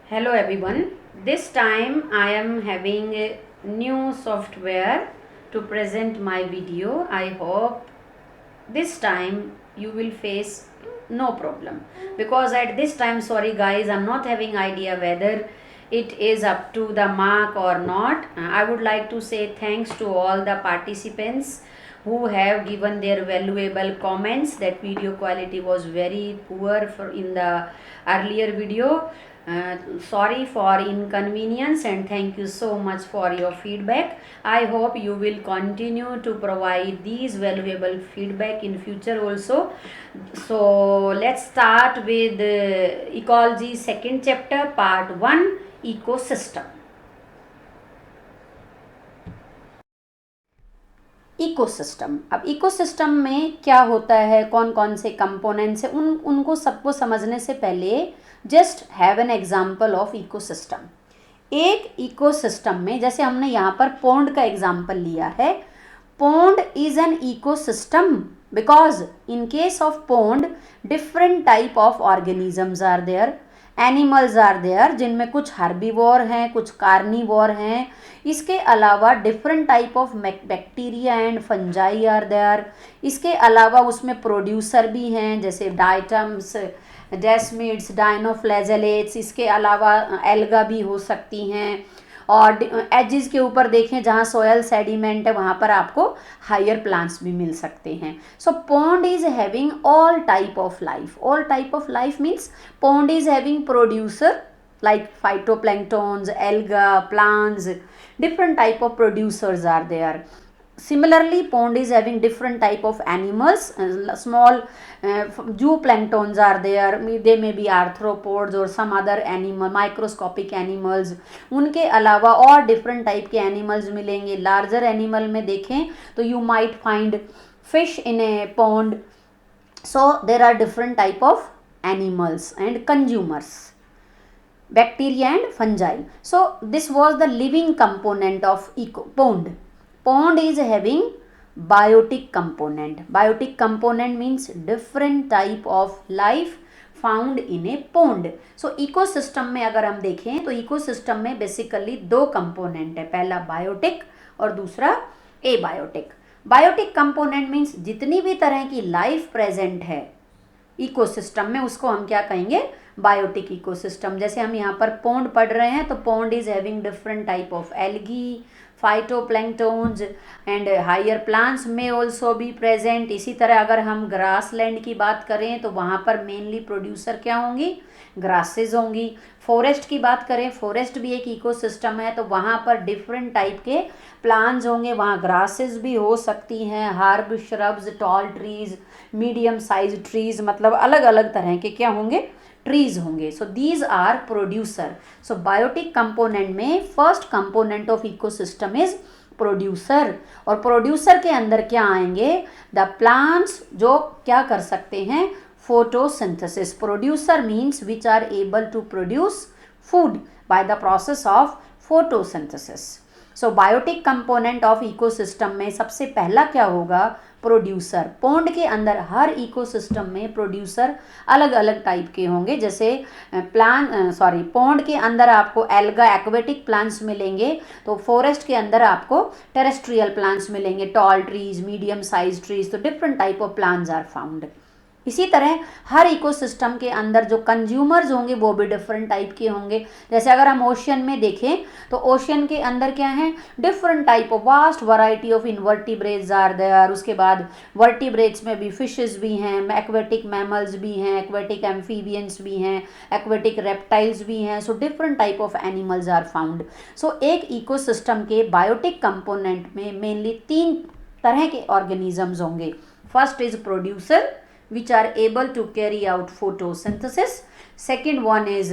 Hello everyone. This time I am having a new software to present my video. I hope this time you will face no problem, because at this time, sorry guys, I'm not having idea whether it is up to the mark or not. I would like to say thanks to all the participants who have given their valuable comments that video quality was very poor for in the earlier video. Sorry for inconvenience and thank you so much for your feedback. I hope you will continue to provide these valuable feedback in future also. So let's start with ecology second chapter part 1, ecosystem. Ecosystem, अब ecosystem में क्या होता है, कौन कौन से components है, उनको सबको समझने से पहले just have an example of ecosystem. एक इकोसिस्टम में जैसे हमने यहाँ पर पोंड का एग्जांपल लिया है. Pond is an ecosystem because in case of pond different type of organisms are there, animals are there, जिनमें कुछ हर्बीवोर हैं, कुछ कार्निवोर हैं. इसके अलावा different type of bacteria and fungi are there. इसके अलावा उसमें प्रोड्यूसर भी हैं जैसे डाइटम्स, डेस्मिड्स, डाइनोफ्लैजेलेट्स. इसके अलावा एल्गा भी हो सकती हैं. और एजिस के ऊपर देखें जहाँ सोयल सेडिमेंट है वहाँ पर आपको हायर प्लांट्स भी मिल सकते हैं. So pond is having all type of life. All type of life means pond is having producer like phytoplanktons, alga, plants, different type of producers are there. Similarly, pond is having different type of animals, small zooplanktons are there. They may be arthropods or some other animal, microscopic animals. उनके अलावा और different type के animals मिलेंगे. larger animal में देखें तो you might find fish in a pond. So there are different type of animals and consumers, bacteria and fungi. So this was the living component of pond. Pond is having biotic component. Biotic component means different type of life found in a pond. So ecosystem में अगर हम देखें तो ecosystem में basically दो component है, पहला biotic और दूसरा abiotic. Biotic component means जितनी भी तरह की life present है इकोसिस्टम में उसको हम क्या कहेंगे, बायोटिक इकोसिस्टम. जैसे हम यहाँ पर पोंड पढ़ रहे हैं तो pond is having different type of algae, phytoplanktons and higher plants में ऑल्सो बी प्रेजेंट. इसी तरह अगर हम ग्रासलैंड की बात करें तो वहाँ पर मेनली प्रोड्यूसर क्या होंगी, ग्रासेस होंगी. फॉरेस्ट की बात करें, फॉरेस्ट भी एक इकोसिस्टम है तो वहाँ पर डिफरेंट टाइप के प्लांट्स होंगे, वहाँ ग्रासेस भी हो सकती हैं, herb, shrubs, tall trees, medium size trees, मतलब अलग अलग तरह के क्या होंगे, ट्रीज होंगे. So these are producer. So biotic component में first component of ecosystem is producer. और प्रोड्यूसर के अंदर क्या आएंगे, द प्लांट्स जो क्या कर सकते हैं, photosynthesis. Producer means which are able to produce food by the process of photosynthesis. So biotic component of ecosystem में सबसे पहला क्या होगा, प्रोड्यूसर. पोंड के अंदर हर इकोसिस्टम में प्रोड्यूसर अलग अलग टाइप के होंगे. जैसे पोंड के अंदर आपको एल्गा, एक्वेटिक प्लांट्स मिलेंगे, तो फॉरेस्ट के अंदर आपको टेरेस्ट्रियल प्लांट्स मिलेंगे, tall trees, medium size trees. तो different type of plants are found. इसी तरह हर इकोसिस्टम के अंदर जो कंज्यूमर्स होंगे वो भी डिफरेंट टाइप के होंगे. जैसे अगर हम ओशियन में देखें तो ओशियन के अंदर क्या है, different type of vast variety of invertebrates are there. उसके बाद वर्टिब्रेट्स में भी फिशेस भी हैं, एक्वेटिक मैमल्स भी हैं, एक्वेटिक एम्फीबियंस भी हैं, एक्वेटिक रेप्टाइल्स भी हैं. So different type of animals are found. So एक इकोसिस्टम के बायोटिक कंपोनेंट में मेनली तीन तरह के ऑर्गेनिजम्स होंगे. First is producer which are able to carry out photosynthesis. Second one is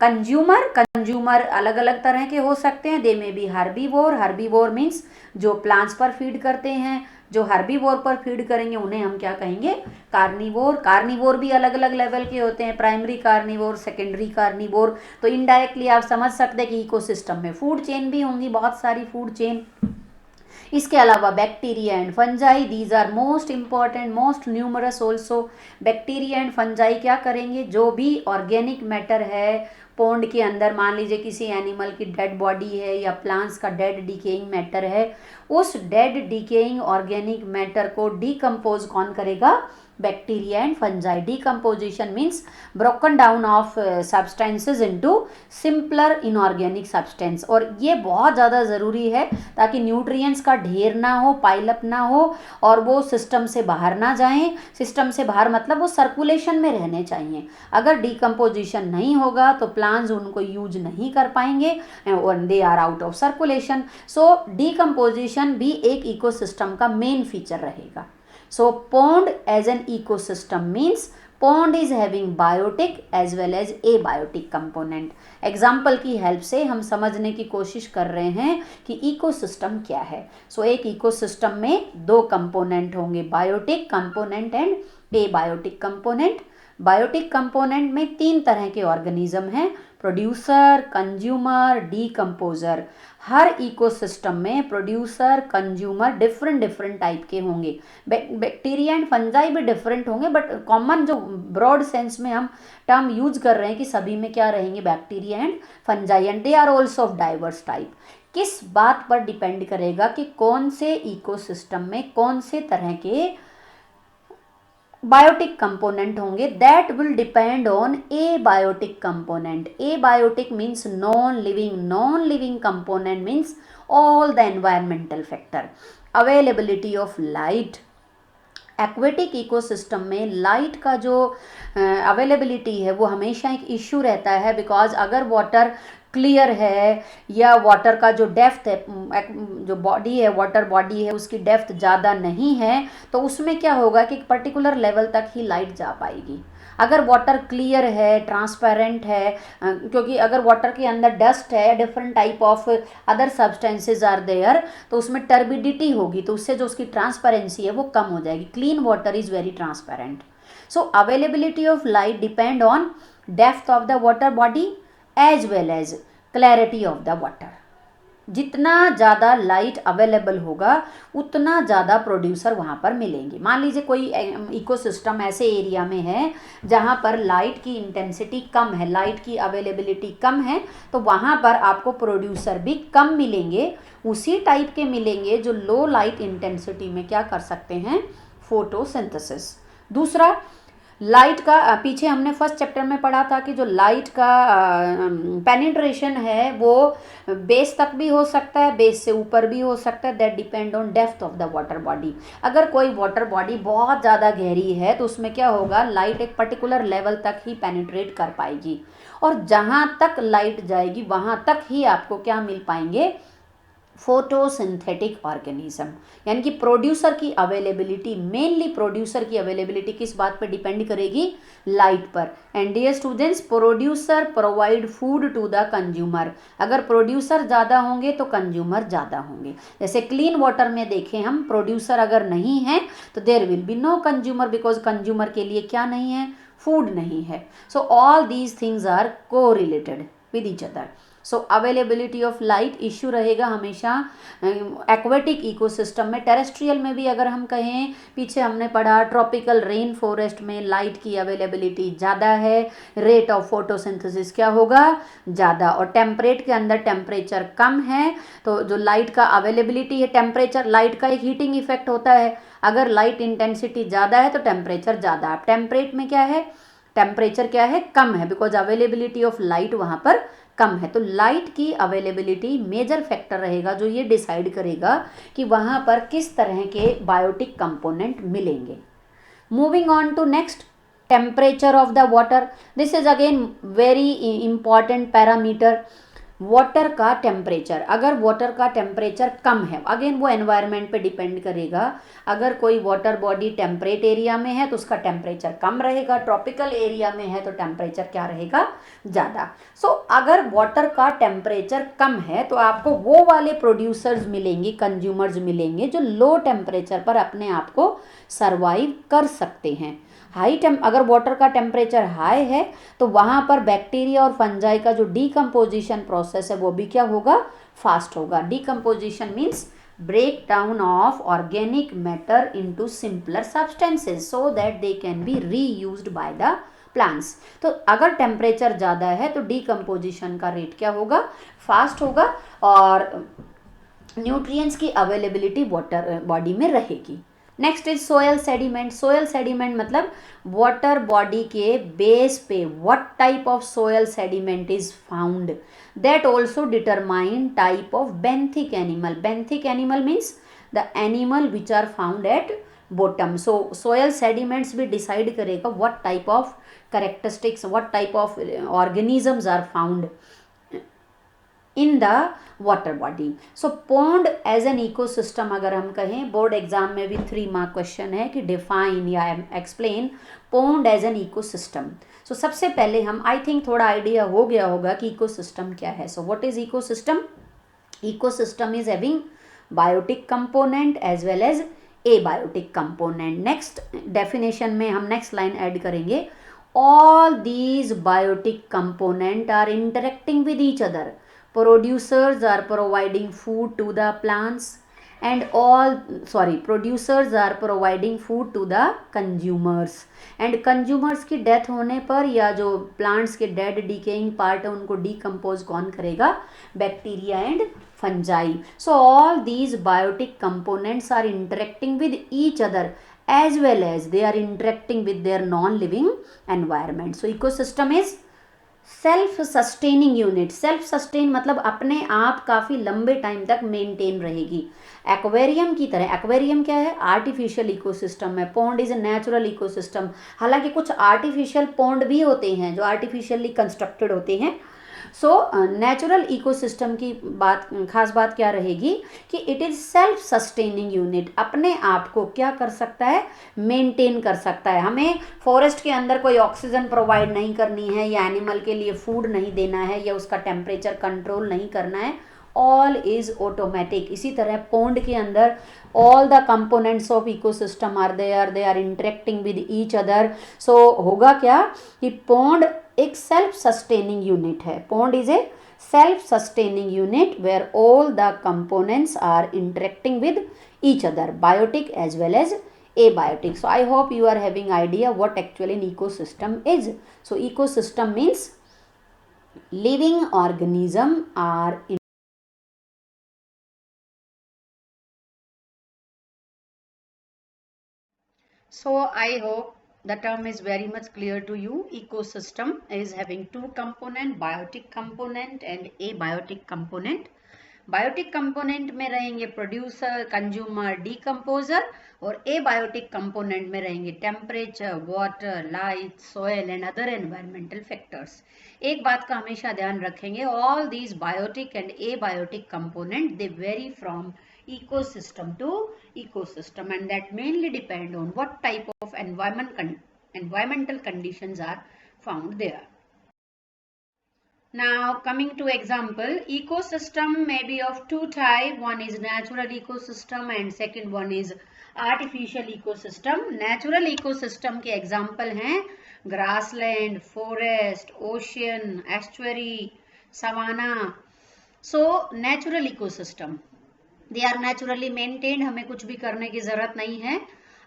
consumer. Consumer अलग अलग तरह के हो सकते हैं. They may be herbivore. Herbivore means जो प्लांट्स पर फीड करते हैं. जो हर्बीवोर पर फीड करेंगे उन्हें हम क्या कहेंगे, कार्निवोर. कार्निवोर भी अलग अलग लेवल के होते हैं, प्राइमरी कार्निवोर, सेकेंडरी कार्निवोर. तो इनडायरेक्टली आप समझ सकते हैं कि इकोसिस्टम में फूड चेन भी होंगी, बहुत सारी फूड चेन. इसके अलावा bacteria and fungi, these are most important, most numerous also. Bacteria and fungi क्या करेंगे, जो भी ऑर्गेनिक मैटर है पोंड के अंदर, मान लीजिए किसी एनिमल की डेड बॉडी है या प्लांट्स का डेड डिकेइंग मैटर है, उस डेड डिकेइंग ऑर्गेनिक मैटर को डिकम्पोज कौन करेगा, bacteria and fungi. Decomposition means broken down of substances into simpler inorganic substance. और ये बहुत ज़्यादा ज़रूरी है ताकि न्यूट्रिएंट्स का ढेर ना हो, पाइलअप ना हो, और वो सिस्टम से बाहर ना जाएं। सिस्टम से बाहर मतलब वो सर्कुलेशन में रहने चाहिए। अगर डिकम्पोजिशन नहीं होगा तो प्लांट्स उनको यूज नहीं कर पाएंगे और they are out of circulation. So decomposition भी एक इकोसिस्टम का मेन फीचर रहेगा। So pond as an ecosystem means pond is having biotic as well as abiotic component. Example की हेल्प से हम समझने की कोशिश कर रहे हैं कि इकोसिस्टम क्या है। सो एक इकोसिस्टम में दो कंपोनेंट होंगे, biotic component and abiotic component. Biotic component में तीन तरह के ऑर्गेनिज्म हैं, प्रोड्यूसर, कंज्यूमर, डीकम्पोजर। हर इकोसिस्टम में प्रोड्यूसर, कंज्यूमर डिफरेंट टाइप के होंगे। बैक्टीरिया एंड फंजाई भी डिफरेंट होंगे, बट कॉमन जो ब्रॉड सेंस में हम टर्म यूज कर रहे हैं कि सभी में क्या रहेंगे, bacteria and fungi, and they are also of diverse type. किस बात पर डिपेंड करेगा कि कौन से इकोसिस्टम में कौन से तरह के बायोटिक कंपोनेंट होंगे, that will depend on abiotic component. Abiotic means non living component means all the environmental factor. Availability of light, aquatic ecosystem में लाइट का जो अवेलेबिलिटी है वो हमेशा एक इश्यू रहता है, बिकॉज अगर वाटर क्लियर है या वाटर का जो डेप्थ है, जो बॉडी है, वाटर बॉडी है, उसकी डेप्थ ज़्यादा नहीं है, तो उसमें क्या होगा कि एक पर्टिकुलर लेवल तक ही लाइट जा पाएगी। अगर वाटर क्लियर है, ट्रांसपेरेंट है, क्योंकि अगर वाटर के अंदर डस्ट है, different type of other substances are there, तो उसमें टर्बिडिटी होगी, तो उससे जो उसकी ट्रांसपेरेंसी है वो कम हो जाएगी। Clean water is very transparent. So availability of light depend on depth of the water body as well as clarity of the water. जितना ज़्यादा लाइट अवेलेबल होगा उतना ज़्यादा प्रोड्यूसर वहाँ पर मिलेंगे। मान लीजिए कोई इकोसिस्टम ऐसे एरिया में है जहाँ पर लाइट की इंटेंसिटी कम है, लाइट की अवेलेबिलिटी कम है, तो वहाँ पर आपको प्रोड्यूसर भी कम मिलेंगे, उसी टाइप के मिलेंगे जो लो लाइट इंटेंसिटी में क्या कर सकते हैं, फोटोसिंथेसिस। दूसरा, लाइट का पीछे हमने फर्स्ट चैप्टर में पढ़ा था कि जो लाइट का पेनिट्रेशन है वो बेस तक भी हो सकता है, बेस से ऊपर भी हो सकता है, that depend on depth of the water body. अगर कोई वाटर बॉडी बहुत ज़्यादा गहरी है तो उसमें क्या होगा, लाइट एक पर्टिकुलर लेवल तक ही पेनिट्रेट कर पाएगी, और जहाँ तक लाइट जाएगी वहाँ तक ही आपको क्या मिल पाएंगे, फोटोसिंथेटिक ऑर्गेनिज्म। यानी कि प्रोड्यूसर की अवेलेबिलिटी, मेनली प्रोड्यूसर की अवेलेबिलिटी किस बात पर डिपेंड करेगी, लाइट पर। And dear students, producer provide food to the consumer. अगर प्रोड्यूसर ज़्यादा होंगे तो कंज्यूमर ज़्यादा होंगे। जैसे क्लीन वाटर में देखें हम, प्रोड्यूसर अगर नहीं है तो there will be no consumer, because consumer के लिए क्या नहीं है, फूड नहीं है। So all these things are को related with each other. So availability of light issue रहेगा हमेशा एक्वेटिक इकोसिस्टम में। टेरेस्ट्रियल में भी अगर हम कहें, पीछे हमने पढ़ा ट्रॉपिकल रेन फॉरेस्ट में लाइट की अवेलेबिलिटी ज़्यादा है, रेट ऑफ फोटोसिंथेसिस क्या होगा, ज़्यादा, और टेम्परेट के अंदर टेम्परेचर कम है, तो जो लाइट का अवेलेबिलिटी है, टेम्परेचर, लाइट का एक हीटिंग इफेक्ट होता है, अगर लाइट इंटेंसिटी ज़्यादा है तो टेम्परेचर ज़्यादा। टेम्परेट में क्या है, टेम्परेचर क्या है, कम है, बिकॉज अवेलेबिलिटी ऑफ लाइट वहाँ पर कम है। तो लाइट की अवेलेबिलिटी मेजर फैक्टर रहेगा जो ये डिसाइड करेगा कि वहाँ पर किस तरह के बायोटिक कंपोनेंट मिलेंगे। Moving on to next, temperature of the water. This is again very important parameter. Water का टेम्परेचर, अगर वाटर का टेम्परेचर कम है, अगेन वो एनवायरनमेंट पे डिपेंड करेगा। अगर कोई वाटर बॉडी टेम्परेट एरिया में है तो उसका टेम्परेचर कम रहेगा, ट्रॉपिकल एरिया में है तो टेम्परेचर क्या रहेगा, ज़्यादा। सो अगर वाटर का टेम्परेचर कम है तो आपको वो वाले प्रोड्यूसर्स मिलेंगे, कंज्यूमर्स मिलेंगे जो लो टेम्परेचर पर अपने आप को सर्वाइव कर सकते हैं। अगर वाटर का टेम्परेचर हाई है तो वहाँ पर बैक्टीरिया और फंजाई का जो डीकम्पोजिशन प्रोसेस है वो भी क्या होगा, फास्ट होगा। Decomposition means breakdown of organic matter into simpler substances so that they can be reused by the plants. तो अगर टेम्परेचर ज़्यादा है तो डिकम्पोजिशन का रेट क्या होगा, फास्ट होगा और न्यूट्रिएंट्स की अवेलेबिलिटी वाटर बॉडी में रहेगी. Next is soil sediment. Soil sediment मतलब वाटर बॉडी के बेस पे what type of soil sediment is found, that also determine type of benthic animal. Benthic animal means the animal which are found at bottom. So soil sediments भी decide करेगा what type of characteristics, what type of organisms are found in the water body. So pond as an ecosystem अगर हम कहें, board exam में भी 3 mark question है कि define या explain pond as an ecosystem. So सबसे पहले हम, आई थिंक थोड़ा आइडिया हो गया होगा कि इकोसिस्टम क्या है. So what is ecosystem? Ecosystem is having biotic component as well as abiotic component. Next definition में हम नेक्स्ट लाइन ऐड करेंगे, all these biotic components are interacting with each other. Producers are providing food to the plants and producers are providing food to the consumers, and consumers की death होने पर या जो plants के dead decaying part है उनको decompose कौन करेगा? Bacteria and fungi. So all these biotic components are interacting with each other as well as they are interacting with their non-living environment. So ecosystem is self sustaining unit. Self sustain मतलब अपने आप काफ़ी लंबे time तक maintain रहेगी, aquarium की तरह. Aquarium क्या है? आर्टिफिशियल इकोसिस्टम है. Pond is a natural ecosystem. हालांकि कुछ आर्टिफिशियल पॉन्ड भी होते हैं जो आर्टिफिशियली कंस्ट्रक्टेड होते हैं. सो नेचुरल इकोसिस्टम की बात, खास बात क्या रहेगी कि it is self sustaining unit. अपने आप को क्या कर सकता है? मेंटेन कर सकता है. हमें फॉरेस्ट के अंदर कोई ऑक्सीजन प्रोवाइड नहीं करनी है, या एनिमल के लिए फूड नहीं देना है, या उसका टेम्परेचर कंट्रोल नहीं करना है. All is automatic. इसी तरह पॉन्ड के अंदर all the components of ecosystem are there, they are interacting with each other. So होगा क्या कि पॉन्ड एक सेल्फ सस्टेनिंग यूनिट है. Pond is a self sustaining unit where all the components are interacting with each other, biotic as well as abiotic. So I hope you are having idea what actually an ecosystem is. So ecosystem means living organism are in. So I hope the term is very much clear to you. Ecosystem is having 2 component, biotic component and abiotic component. Biotic component में रहेंगे producer, consumer, decomposer, और abiotic component में रहेंगे temperature, water, light, soil and other environmental factors. एक बात का हमेशा ध्यान रखेंगे, all these biotic and abiotic component they vary from ecosystem to ecosystem, and that mainly depend on what type of environmental conditions are found there. Now coming to example, ecosystem may be of 2 type. One is natural ecosystem and second one is artificial ecosystem. Natural ecosystem के example हैं grassland, forest, ocean, estuary, savanna. So natural ecosystem, they are naturally maintained, हमें कुछ भी करने की जरूरत नहीं है.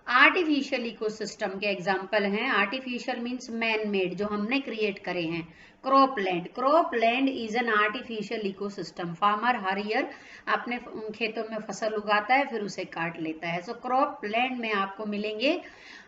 आर्टिफिशियल इकोसिस्टम के एग्जाम्पल हैं, आर्टिफिशियल मीन्स मैन मेड, जो हमने क्रिएट करे हैं. Cropland, cropland is an artificial ecosystem. Farmer her year अपने खेतों में फसल उगाता है, फिर उसे काट लेता है. सो क्रॉपलैंड में आपको मिलेंगे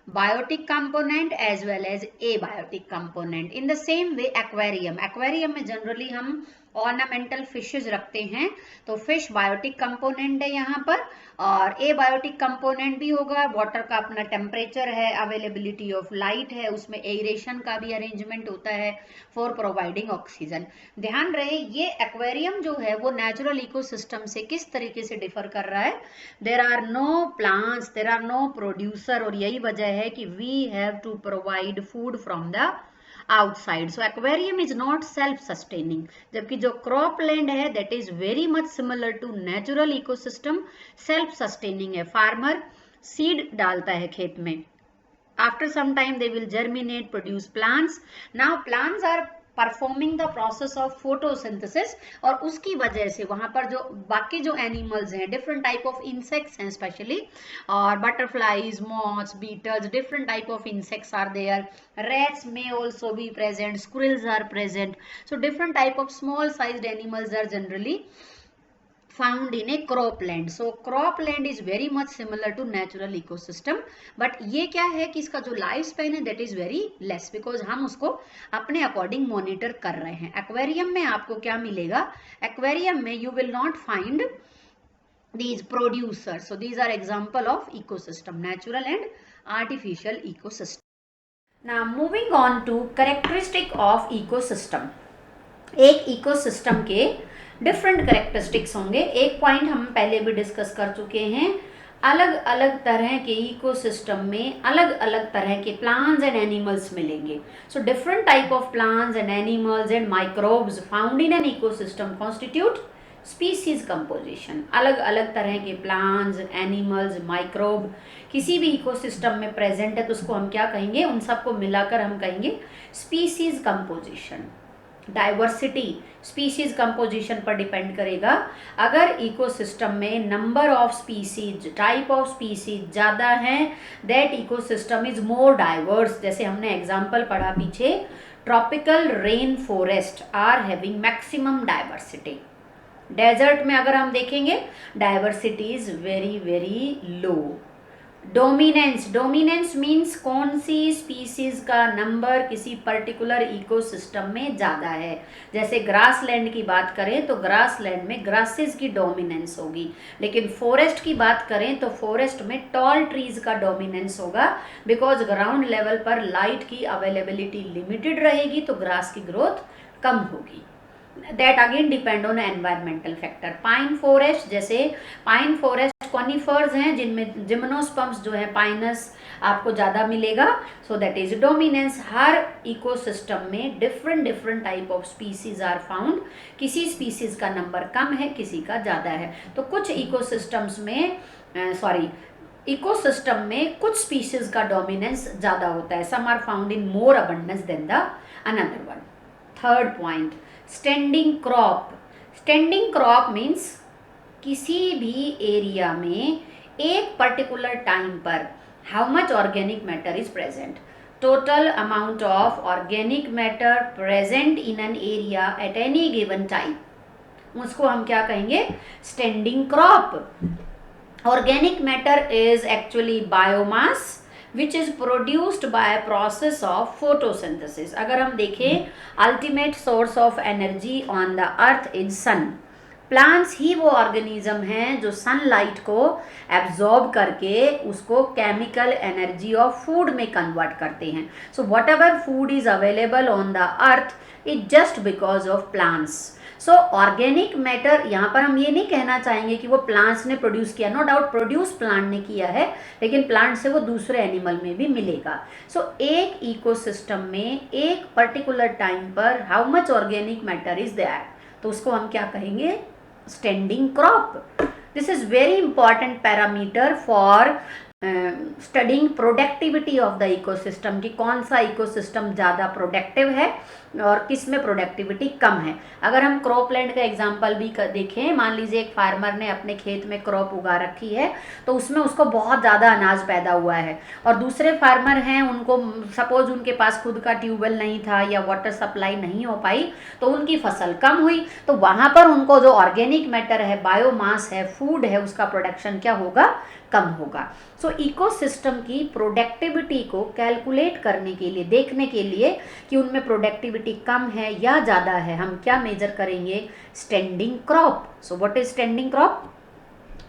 biotic component as well as abiotic component. In the same way aquarium, aquarium में जनरली हम ऑर्नामेंटल फिशेज रखते हैं, तो फिश बायोटिक कंपोनेंट है यहाँ पर, और एबायोटिक कंपोनेंट भी होगा. वाटर का अपना टेम्परेचर है, अवेलेबिलिटी ऑफ लाइट है, उसमें एरेशन का भी अरेंजमेंट होता है फॉर प्रोवाइडिंग ऑक्सीजन. ध्यान रहे ये एक्वेरियम जो है वो नेचुरल इकोसिस्टम से किस तरीके से डिफर कर रहा है. There are no plants, there are no producer, और यही वजह है कि we have to provide food from the outside. So aquarium is not self sustaining, जबकि जो cropland है that is very much similar to natural ecosystem, self sustaining है. farmer seed डालता है खेत में, after some time they will germinate, produce plants. Now plants are performing the process of photosynthesis, और उसकी वजह से वहां पर जो बाकी जो एनिमल्स हैं, डिफरेंट टाइप ऑफ इंसेक्ट्स हैं स्पेशली, और butterflies, moths, beetles, different type of insects are there, rats may also be present, squirrels are present, so different type of small sized animals are generally found in a cropland. So cropland is very much similar to natural ecosystem, but ये क्या है कि इसका जो life span है that is very less, because हम उसको अपने अकॉर्डिंग मॉनिटर कर रहे हैं. एक्वेरियम में आपको क्या मिलेगा? एक्वेरियम में you will not find these producers. So these are example of ecosystem, natural and artificial ecosystem. Now moving on to characteristic of ecosystem. एक इकोसिस्टम के डिफरेंट कैरेक्टरिस्टिक्स होंगे. एक पॉइंट हम पहले भी डिस्कस कर चुके हैं, अलग अलग तरह के इकोसिस्टम में अलग अलग तरह के प्लांट्स एंड एनिमल्स मिलेंगे. सो different type of plants and animals and microbes found in an ecosystem constitute species composition. अलग अलग तरह के प्लांट्स, एनिमल्स, माइक्रोब किसी भी इकोसिस्टम में प्रेजेंट है तो उसको हम क्या कहेंगे? उन सबको मिलाकर हम कहेंगे species composition. Diversity species composition पर डिपेंड करेगा. अगर इकोसिस्टम में number of species, type of species ज़्यादा हैं, that ecosystem is more diverse. जैसे हमने एग्जांपल पढ़ा पीछे, tropical rain forest are having maximum diversity. Desert में अगर हम देखेंगे diversity is very very low. Dominance means कौन सी स्पीसीज का नंबर किसी पर्टिकुलर इकोसिस्टम में ज़्यादा है. जैसे ग्रासलैंड की बात करें तो ग्रासलैंड में ग्रासेस की डोमिनेंस होगी, लेकिन फॉरेस्ट की बात करें तो फॉरेस्ट में टॉल ट्रीज का डोमिनेंस होगा, बिकॉज ग्राउंड लेवल पर लाइट की अवेलेबिलिटी लिमिटेड रहेगी तो ग्रास की ग्रोथ कम होगी. That again depend on environmental factor. Pine forest, जैसे पाइन फॉरेस्ट कॉनिफर्स हैं जिनमें जिम्नोस्पर्म्स जो है पाइनस आपको ज़्यादा मिलेगा. So that is dominance. हर इकोसिस्टम में different type of species are found. किसी स्पीसीज का नंबर कम है, किसी का ज़्यादा है. तो कुछ इकोसिस्टम्स में इकोसिस्टम में कुछ स्पीसीज का डोमिनेंस ज़्यादा होता है. Some are found in more abundance than the another one. Third point, standing crop. Standing crop means किसी भी एरिया में एक पर्टिकुलर टाइम पर how much organic matter is present. Total amount of organic matter present in an area at any given time, उसको हम क्या कहेंगे? Standing crop. Organic matter is actually biomass which is produced by a process of photosynthesis. अगर हम देखें, ultimate source of energy on the earth is sun. Plants ही वो organism हैं जो सनलाइट को एब्जॉर्ब करके उसको केमिकल एनर्जी ऑफ फूड में कन्वर्ट करते हैं. So whatever food is available on the earth is just because of plants. So organic matter, यहाँ पर हम ये नहीं कहना चाहेंगे कि वो प्लांट्स ने प्रोड्यूस किया. नो डाउट प्रोड्यूस प्लांट ने किया है, लेकिन प्लांट से वो दूसरे एनिमल में भी मिलेगा. सो एक इकोसिस्टम में एक पर्टिकुलर टाइम पर how much organic matter is there, तो उसको हम क्या कहेंगे? Standing crop. This is very important parameter for studying productivity of the ecosystem, कि कौन सा इकोसिस्टम ज़्यादा प्रोडक्टिव है और किस में प्रोडक्टिविटी कम है. अगर हम क्रॉपलैंड का एग्जांपल भी देखें, मान लीजिए एक फार्मर ने अपने खेत में क्रॉप उगा रखी है, तो उसमें उसको बहुत ज़्यादा अनाज पैदा हुआ है, और दूसरे फार्मर हैं उनको सपोज उनके पास खुद का ट्यूबवेल नहीं था या वाटर सप्लाई नहीं हो पाई, तो उनकी फसल कम हुई. तो वहाँ पर उनको जो ऑर्गेनिक मैटर है, बायोमास है, फूड है, उसका प्रोडक्शन क्या होगा? कम होगा. सो इकोसिस्टम की प्रोडक्टिविटी को कैलकुलेट करने के लिए, देखने के लिए कि उनमें प्रोडक्टिविटी कम है या ज़्यादा है, हम क्या मेजर करेंगे? Standing crop. So what is standing crop?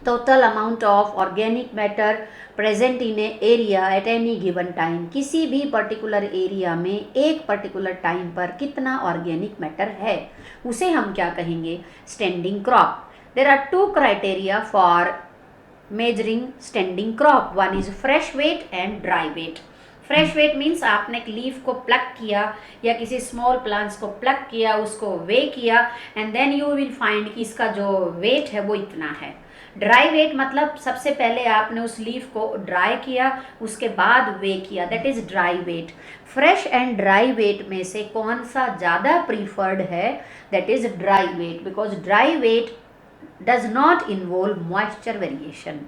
Total amount of organic matter present in A area at any given time. किसी भी पर्टिकुलर एरिया में एक पर्टिकुलर टाइम पर कितना ऑर्गेनिक मैटर है, उसे हम क्या कहेंगे? Standing crop. There are two criteria for measuring standing crop. One is fresh weight and dry weight. Fresh weight means आपने एक लीफ को प्लक किया या किसी स्मॉल प्लांट्स को प्लक किया, उसको वे किया, and then you will find कि इसका जो वेट है वो इतना है. ड्राई वेट मतलब सबसे पहले आपने उस लीफ को ड्राई किया, उसके बाद वे किया, that is dry weight. Fresh and dry weight में से कौन सा ज़्यादा प्रीफर्ड है, that is dry weight, because dry weight does not involve moisture variation.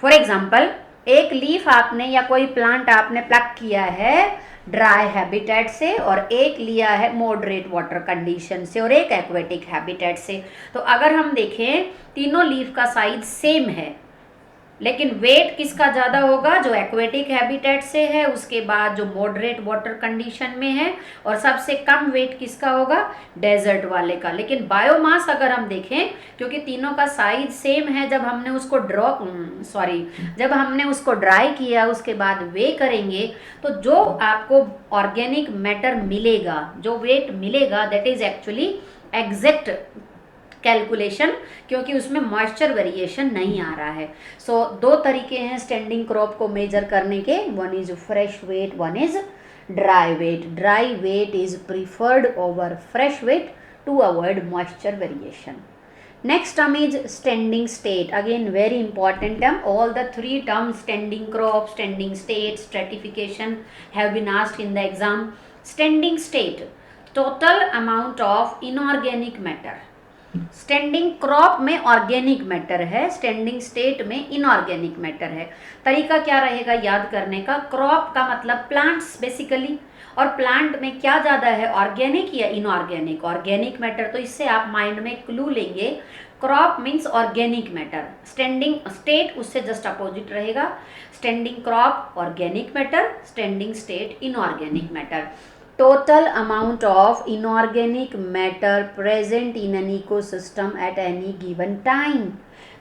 For example, एक लीफ आपने या कोई प्लांट आपने प्लक किया है ड्राई हैबिटेट से, और एक लिया है मॉडरेट वाटर कंडीशन से, और एक एक्वेटिक हैबिटेट से। तो अगर हम देखें तीनों लीफ का साइज सेम है, लेकिन वेट किसका ज़्यादा होगा, जो एक्वेटिक हैबिटेट से है, उसके बाद जो मॉडरेट वाटर कंडीशन में है, और सबसे कम वेट किसका होगा, डेजर्ट वाले का। लेकिन बायोमास अगर हम देखें, क्योंकि तीनों का साइज सेम है, जब हमने उसको जब हमने उसको ड्राई किया उसके बाद वे करेंगे, तो जो आपको ऑर्गेनिक मैटर मिलेगा, जो वेट मिलेगा, that is actually exact calculation, क्योंकि उसमें मॉइस्चर वेरिएशन नहीं आ रहा है। सो दो तरीके हैं स्टैंडिंग क्रॉप को मेजर करने के, one is fresh weight, one is dry weight. Dry weight is preferred over fresh weight to avoid moisture variation. Next term is standing state. Again very important term. All the three terms, standing crop, standing state, stratification, have been asked in the exam. Standing state, total amount of inorganic matter. Standing crop में organic matter है, standing state में inorganic matter है। तरीका क्या रहेगा याद करने का, क्रॉप का मतलब प्लांट्स बेसिकली, और प्लांट में क्या ज़्यादा है, ऑर्गेनिक या इनऑर्गेनिक, ऑर्गेनिक मैटर। तो इससे आप माइंड में क्लू लेंगे, crop means organic matter, standing state उससे जस्ट अपोजिट रहेगा, standing crop organic matter, standing state inorganic matter. Total amount of inorganic matter present in an ecosystem at any given time.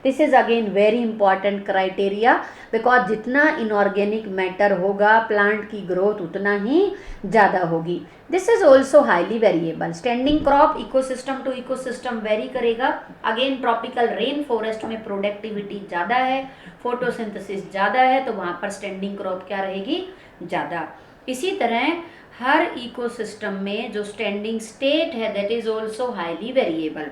This is again very important criteria, because जितना inorganic matter होगा plant की growth उतना ही ज़्यादा होगी। This is also highly variable. Standing crop ecosystem to ecosystem vary करेगा। Again tropical rain forest में productivity ज़्यादा है, photosynthesis ज़्यादा है, तो वहाँ पर standing crop क्या रहेगी, ज़्यादा। इसी तरह हर इकोसिस्टम में जो स्टैंडिंग स्टेट है that is also highly variable.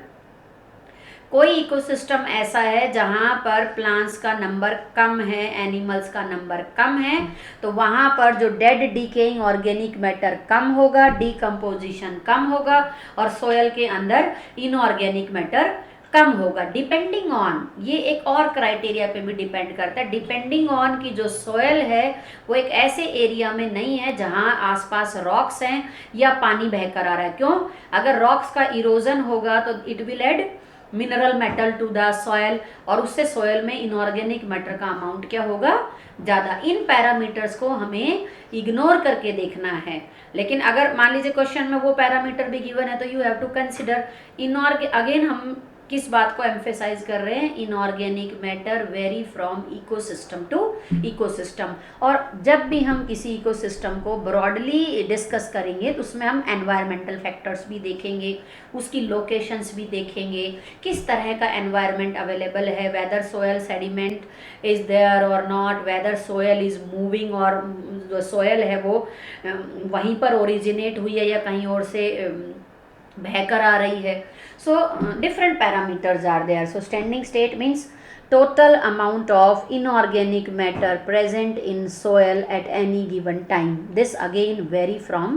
कोई इकोसिस्टम ऐसा है जहाँ पर प्लांट्स का नंबर कम है, एनिमल्स का नंबर कम है, तो वहाँ पर जो डेड डिकेइंग ऑर्गेनिक मैटर कम होगा, डीकम्पोजिशन कम होगा, और सोयल के अंदर इनऑर्गेनिक मैटर कम होगा। डिपेंडिंग ऑन, ये एक और क्राइटेरिया पे भी डिपेंड करता है, डिपेंडिंग ऑन की जो सोयल है वो एक ऐसे एरिया में नहीं है जहाँ आसपास रॉक्स हैं या पानी बहकर आ रहा है। क्यों, अगर रॉक्स का इरोजन होगा तो it will add mineral metal to the soil, और उससे सॉयल में इनऑर्गेनिक मैटर का अमाउंट क्या होगा, ज़्यादा। इन पैरामीटर्स को हमें इग्नोर करके देखना है। लेकिन अगर मान लीजिए क्वेश्चन में वो पैरामीटर भी गिवन है, तो you have to consider again हम किस बात को एम्फेसाइज कर रहे हैं, inorganic matter vary from ecosystem to ecosystem. और जब भी हम किसी इकोसिस्टम को ब्रॉडली डिस्कस करेंगे तो उसमें हम एनवायरमेंटल फैक्टर्स भी देखेंगे, उसकी लोकेशंस भी देखेंगे, किस तरह का एनवायरनमेंट अवेलेबल है, whether soil sediment is there और not, whether soil is moving, और जो सोयल है वो वहीं पर ओरिजिनेट हुई है या कहीं और से बहकर आ रही है। So different parameters are there. So standing state means total amount of inorganic matter present in soil at any given time. This again vary from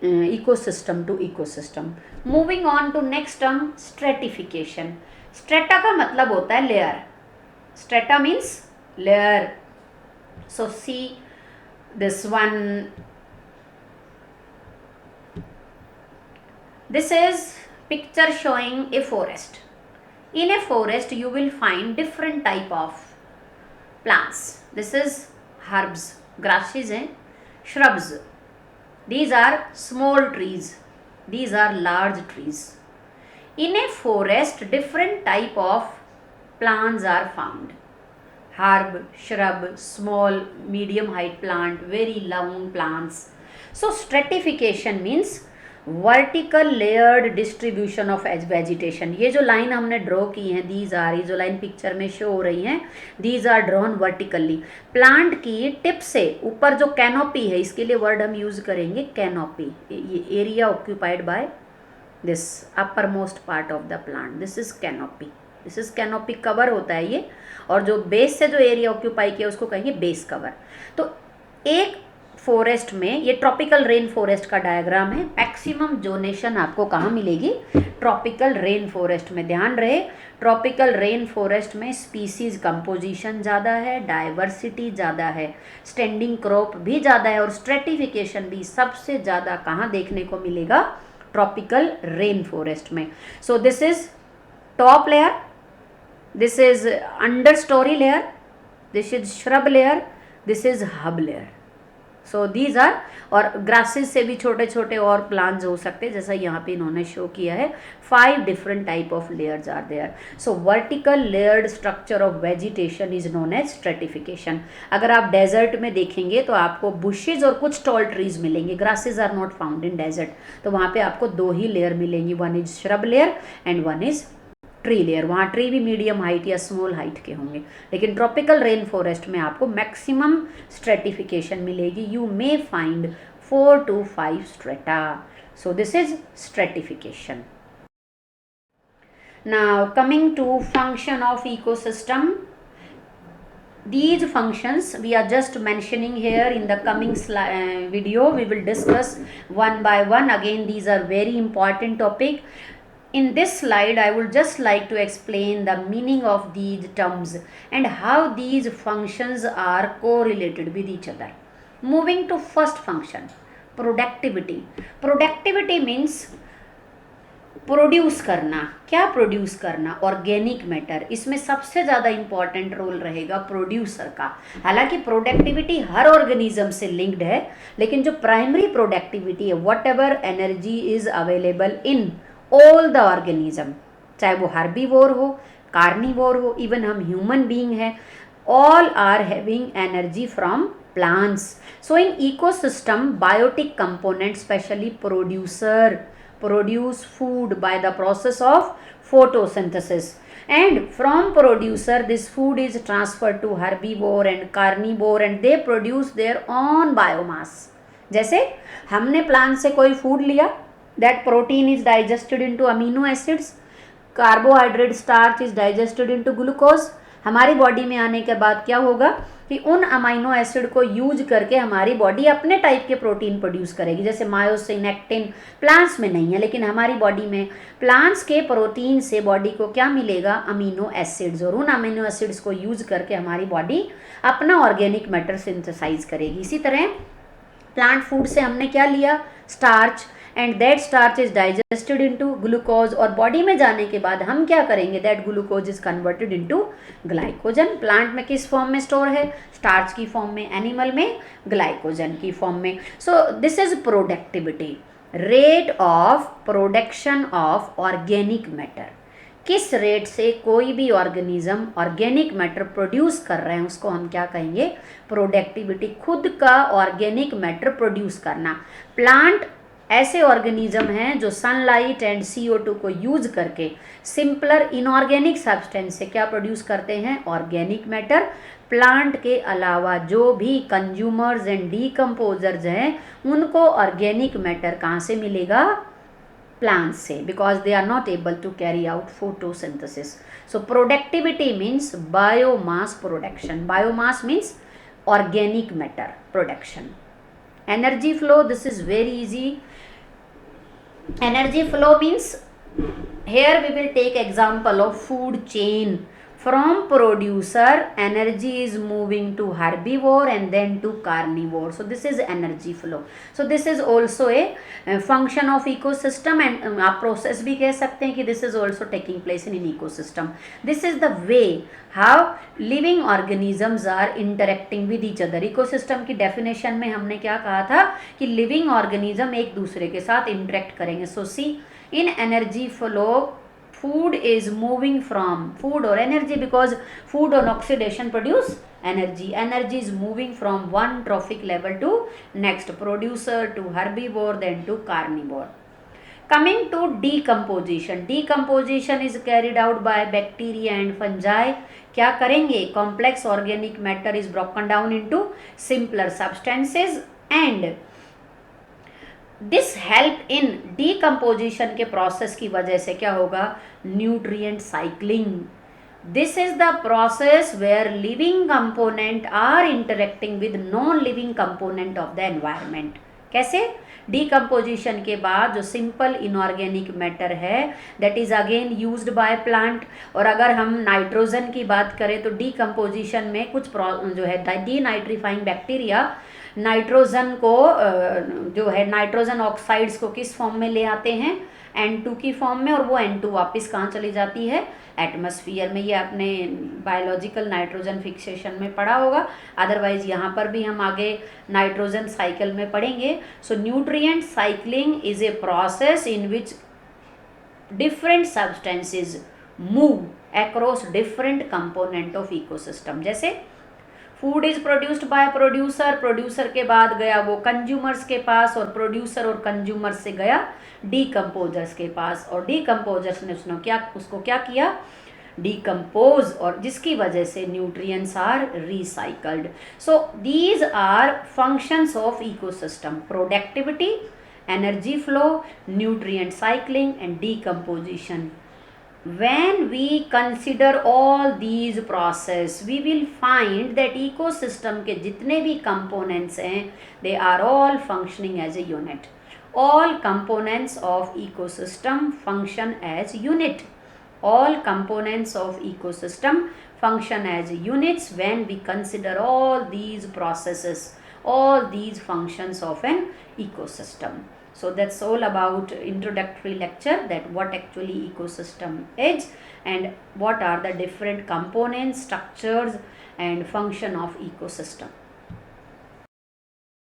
ecosystem to ecosystem. Moving on to next term, stratification. Strata का मतलब होता है layer. Strata means layer. So see this one. This is picture showing a forest. In a forest you will find different type of plants. This is herbs, grasses and shrubs. These are small trees, these are large trees. In a forest different type of plants are found. Herb, shrub, small, medium height plant, very long plants. So stratification means vertical layered distribution of vegetation. ये जो line हमने draw की हैं, these are, ये जो line picture में show हो रही हैं, these are drawn vertically. Plant की टिप से ऊपर जो कैनोपी है, इसके लिए वर्ड हम यूज करेंगे कैनोपी, ये area occupied by this upper most part of the plant, this is canopy. This is canopy cover होता है ये, और जो बेस से जो एरिया ऑक्यूपाई किया उसको कहेंगे बेस कवर। तो एक फॉरेस्ट में, ये ट्रॉपिकल रेन फॉरेस्ट का डायग्राम है, मैक्सिमम जोनेशन आपको कहाँ मिलेगी, ट्रॉपिकल रेन फॉरेस्ट में। ध्यान रहे ट्रॉपिकल रेन फॉरेस्ट में स्पीसीज कंपोजिशन ज़्यादा है, डाइवर्सिटी ज़्यादा है, स्टैंडिंग क्रॉप भी ज़्यादा है, और स्ट्रेटिफिकेशन भी सबसे ज़्यादा कहाँ देखने को मिलेगा, ट्रॉपिकल रेन फॉरेस्ट में। So this is top layer, this is understory layer, this is shrub layer, this is herb layer. So these are, और ग्रासेस से भी छोटे छोटे और प्लांट्स हो सकते हैं, जैसा यहाँ पे इन्होंने शो किया है। 5 different type of layers are there. So vertical layered structure of vegetation is known as stratification. अगर आप डेजर्ट में देखेंगे तो आपको बुशेज और कुछ टॉल ट्रीज मिलेंगे, grasses are not found in desert, तो वहाँ पे आपको 2 ही लेयर मिलेंगी, one is shrub layer and one is tree layer. वहाँ ट्री भी मीडियम हाइट या स्मॉल हाइट के होंगे, लेकिन ट्रॉपिकल रेन फॉरेस्ट में आपको मैक्सिमम स्ट्रेटिफिकेशन मिलेगी। You may find 4 to 5 strata. So this is stratification. Now coming to function of ecosystem, these functions we are just mentioning here. In the coming video we will discuss one by one. Again, these are very important topic. In this slide I would just like to explain the meaning of these terms and how these functions are correlated with each other. Moving to first function, productivity. Productivity means produce करना। क्या produce करना? Organic matter. इसमें सबसे ज़्यादा important role रहेगा producer का। हालांकि productivity हर organism से लिंक्ड है, लेकिन जो प्राइमरी प्रोडक्टिविटी है, what ever energy is available in all the organism, चाहे वो हर्बीवोर हो, कार्निवोर हो, इवन हम ह्यूमन बीइंग हैं, all are having energy from plants. So in ecosystem, biotic components, especially produce food by the process of photosynthesis, and from producer this food is transferred to herbivore and carnivore and they produce their own biomass. जैसे हमने plant से कोई food लिया, that protein is digested into amino acids, carbohydrate starch is digested into glucose. हमारी body में आने के बाद क्या होगा कि उन अमाइनो एसिड को यूज करके हमारी बॉडी अपने टाइप के प्रोटीन प्रोड्यूस करेगी। जैसे मायोसिन, एक्टिन प्लांट्स में नहीं है, लेकिन हमारी बॉडी में प्लांट्स के प्रोटीन से बॉडी को क्या मिलेगा, अमीनो एसिड्स, और उन अमीनो एसिड्स को यूज करके हमारी बॉडी अपना ऑर्गेनिक मैटर सिंथेसाइज करेगी। इसी तरह प्लांट फूड से हमने क्या लिया, starch, and that starch is digested into glucose, और बॉडी में जाने के बाद हम क्या करेंगे, that glucose is converted into glycogen. Plant में किस फॉर्म में स्टोर है, स्टार्च की फॉर्म में, एनिमल में ग्लाइकोजन की फॉर्म में। So this is productivity, rate of production of organic matter. किस रेट से कोई भी ऑर्गेनिज्म ऑर्गेनिक मैटर प्रोड्यूस कर रहे हैं उसको हम क्या कहेंगे, प्रोडक्टिविटी। खुद का ऑर्गेनिक मैटर प्रोड्यूस करना। प्लांट ऐसे ऑर्गेनिज्म हैं जो सनलाइट एंड CO2 को यूज करके सिंपलर इनऑर्गेनिक सब्सटेंस से क्या प्रोड्यूस करते हैं, ऑर्गेनिक मैटर। प्लांट के अलावा जो भी कंज्यूमर्स एंड डीकम्पोजर्स हैं उनको ऑर्गेनिक मैटर कहाँ से मिलेगा, प्लांट्स से, because they are not able to carry out photosynthesis. So productivity means biomass production. Biomass means organic matter production. Energy flow, this is very easy. Energy flow means, here we will take example of food chain. From producer, energy is moving to herbivore and then to carnivore. So this is energy flow. So this is also a function of ecosystem, and आप process भी कह सकते हैं कि this is also taking place in an ecosystem. This is the way how living organisms are interacting with each other. Ecosystem की definition में हमने क्या कहा था कि living organism एक दूसरे के साथ interact करेंगे. So see, in energy flow, food is moving from food or energy, because food on oxidation produce energy. Energy is moving from one trophic level to next, producer to herbivore, then to carnivore. Coming to decomposition. Decomposition is carried out by bacteria and fungi. क्या करेंगे, complex organic matter is broken down into simpler substances and this help in decomposition के process की वजह से क्या होगा, nutrient cycling. This is the process where living component are interacting with non living component of the environment. कैसे? Decomposition के बाद जो सिंपल इनऑर्गेनिक मैटर है that is again used by plant. और अगर हम नाइट्रोजन की बात करें तो डीकम्पोजिशन में कुछ जो है डीनाइट्रीफाइंग बैक्टीरिया नाइट्रोजन को जो है नाइट्रोजन ऑक्साइड्स को किस फॉर्म में ले आते हैं, N2 की फॉर्म में, और वो N2 वापस कहाँ चली जाती है, एटमॉस्फेयर में. ये आपने बायोलॉजिकल नाइट्रोजन फिक्सेशन में पढ़ा होगा, अदरवाइज यहाँ पर भी हम आगे नाइट्रोजन साइकिल में पढ़ेंगे. So nutrient cycling is a process in which different substances move across different component of ecosystem. जैसे food is produced by producer, producer के बाद गया वो कंज्यूमर्स के पास, और प्रोड्यूसर और कंज्यूमर से गया डीकम्पोजर्स के पास, और डीकम्पोजर्स ने उसको क्या किया, डीकम्पोज, और जिसकी वजह से nutrients are recycled. So these are functions of ecosystem: productivity, energy flow, nutrient cycling and decomposition. When we consider all these process, we will find that ecosystem के जितने भी components हैं, they are all functioning as a unit. All components of ecosystem function as unit. All components of ecosystem function as units when we consider all these processes, all these functions of an ecosystem. So that's all about introductory lecture, that what actually ecosystem is and what are the different components, structures and function of ecosystem.